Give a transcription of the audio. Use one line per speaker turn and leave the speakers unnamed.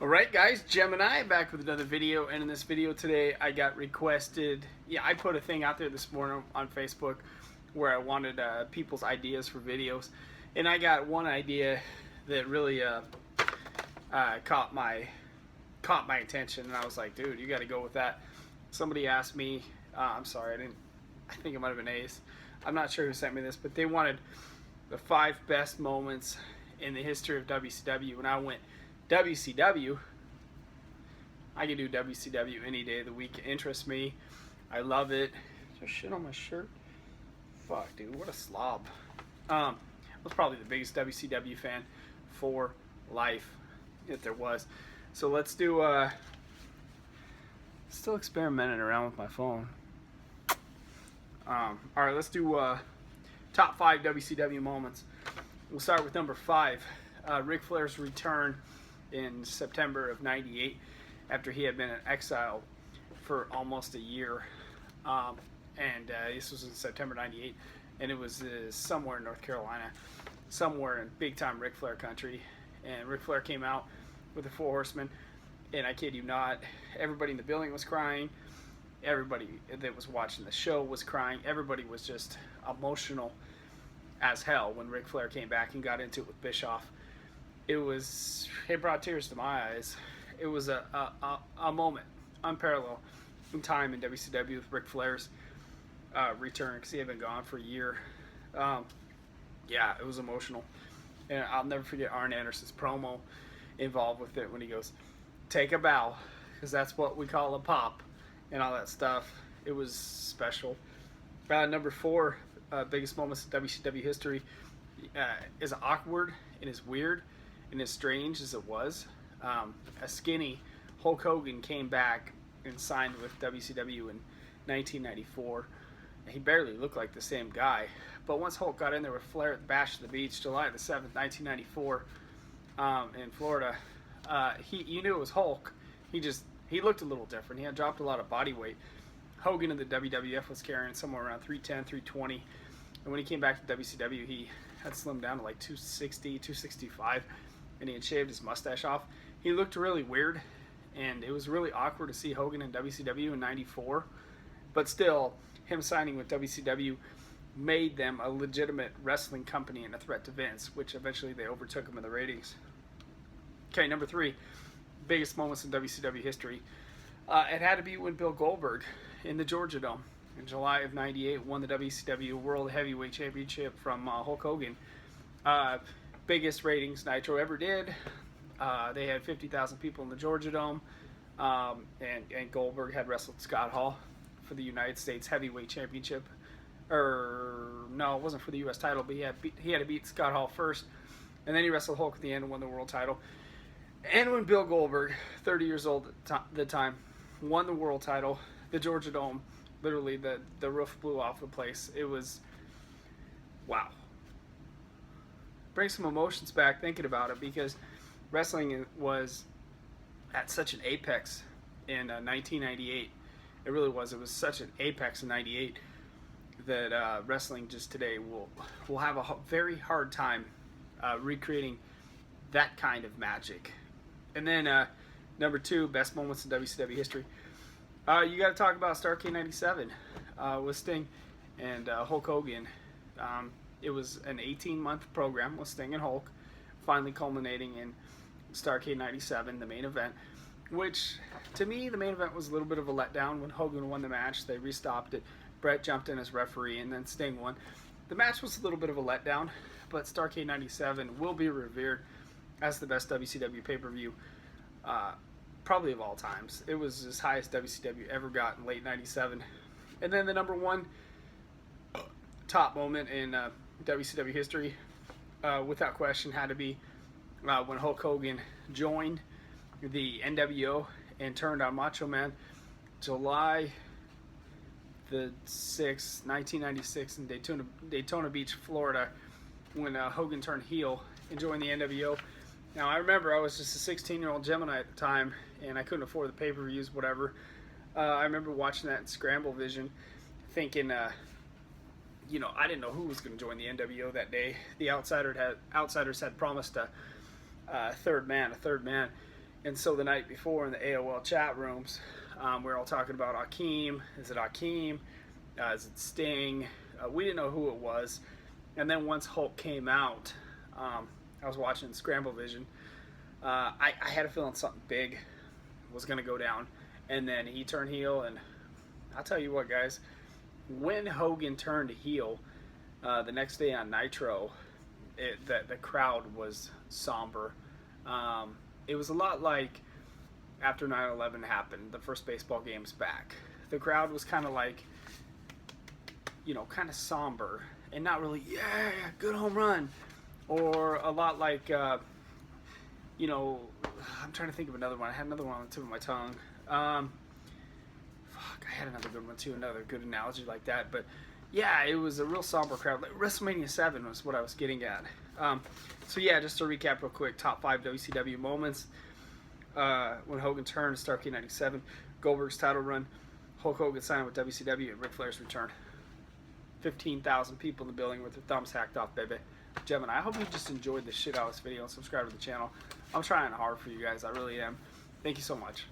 Alright guys, Gemini back with another video, and in this video today I got requested, I put a thing out there this morning on Facebook where I wanted people's ideas for videos, and I got one idea that really caught my attention, and I was like, dude, you got to go with that. Somebody asked me, I'm sorry, I think it might have been Ace, I'm not sure who sent me this, but they wanted the 5 best moments in the history of WCW, and I went, WCW, I can do WCW any day of the week. It interests me. I love it. There's shit on my shirt. Fuck, dude, what a slob. I was probably the biggest WCW fan for life, if there was. So let's do, still experimenting around with my phone. Alright, let's do top 5 WCW moments. We'll start with number 5. Ric Flair's return in September of '98 after he had been in exile for almost a year, and this was in September '98, and it was somewhere in North Carolina, somewhere in big time Ric Flair country, and Ric Flair came out with the 4 Horsemen, and I kid you not, everybody in the building was crying, everybody that was watching the show was crying, everybody was just emotional as hell when Ric Flair came back and got into it with Bischoff. It brought tears to my eyes. It was a moment unparalleled in time in WCW with Ric Flair's return, because he had been gone for a year. Yeah, it was emotional, and I'll never forget Arn Anderson's promo involved with it when he goes, "Take a bow," because that's what we call a pop, and all that stuff. It was special. Number 4, biggest moments in WCW history, is awkward and is weird and as strange as it was. A skinny Hulk Hogan came back and signed with WCW in 1994. He barely looked like the same guy, but once Hulk got in there with Flair at the Bash of the Beach, July the 7th, 1994, in Florida, you knew it was Hulk. He looked a little different. He had dropped a lot of body weight. Hogan in the WWF was carrying somewhere around 310, 320, and when he came back to WCW, he had slimmed down to like 260, 265, and he had shaved his mustache off. He looked really weird, and it was really awkward to see Hogan in WCW in '94, but still, him signing with WCW made them a legitimate wrestling company and a threat to Vince, which eventually they overtook him in the ratings. Okay, number 3, biggest moments in WCW history. It had to be when Bill Goldberg in the Georgia Dome in July of '98 won the WCW World Heavyweight Championship from Hulk Hogan. Biggest ratings Nitro ever did. They had 50,000 people in the Georgia Dome, and Goldberg had wrestled Scott Hall for the United States Heavyweight Championship. No, it wasn't for the U.S. title, but he had to beat Scott Hall first, and then he wrestled Hulk at the end and won the world title. And when Bill Goldberg, 30 years old at the time, won the world title, the Georgia Dome, literally the roof blew off the place. It was, wow. Brings some emotions back thinking about it, because wrestling was at such an apex in 1998. It really was. It was such an apex in '98 that wrestling just today will have a very hard time recreating that kind of magic. And then number 2, best moments in WCW history. You got to talk about Starrcade '97 with Sting and Hulk Hogan. It was an 18-month program with Sting and Hulk, finally culminating in Starrcade '97, the main event, which, to me, the main event was a little bit of a letdown. When Hogan won the match, they restopped it. Brett jumped in as referee, and then Sting won. The match was a little bit of a letdown, but Starrcade '97 will be revered as the best WCW pay-per-view, probably of all times. It was as high as WCW ever got in late '97. And then the number 1 top moment in WCW history, without question, had to be when Hulk Hogan joined the NWO and turned on Macho Man, July the 6th, 1996, in Daytona Beach, Florida, when Hogan turned heel and joined the NWO. Now, I remember I was just a 16-year-old Gemini at the time, and I couldn't afford the pay-per-views, whatever. I remember watching that in Scramble Vision, thinking, I didn't know who was going to join the NWO that day. The outsiders had promised a third man, And so the night before in the AOL chat rooms, we were all talking about Akeem. Is it Akeem? Is it Sting? We didn't know who it was. And then once Hulk came out, I was watching Scramble Vision. I had a feeling something big was going to go down. And then he turned heel. And I'll tell you what, guys. When Hogan turned heel the next day on Nitro, the crowd was somber. It was a lot like after 9/11 happened, the first baseball games back. The crowd was kind of like, kind of somber and not really, yeah, good home run. Or a lot like, I'm trying to think of another one. I had another one on the tip of my tongue. I had another good one too, another good analogy like that. But yeah, it was a real somber crowd. Like WrestleMania 7 was what I was getting at. So yeah, just to recap real quick, top 5 WCW moments. When Hogan turned, Starrcade 97, Goldberg's title run, Hulk Hogan signing with WCW, and Ric Flair's return. 15,000 people in the building with their thumbs hacked off, baby. Gentlemen, I hope you just enjoyed the shit out of this video and subscribe to the channel. I'm trying hard for you guys, I really am. Thank you so much.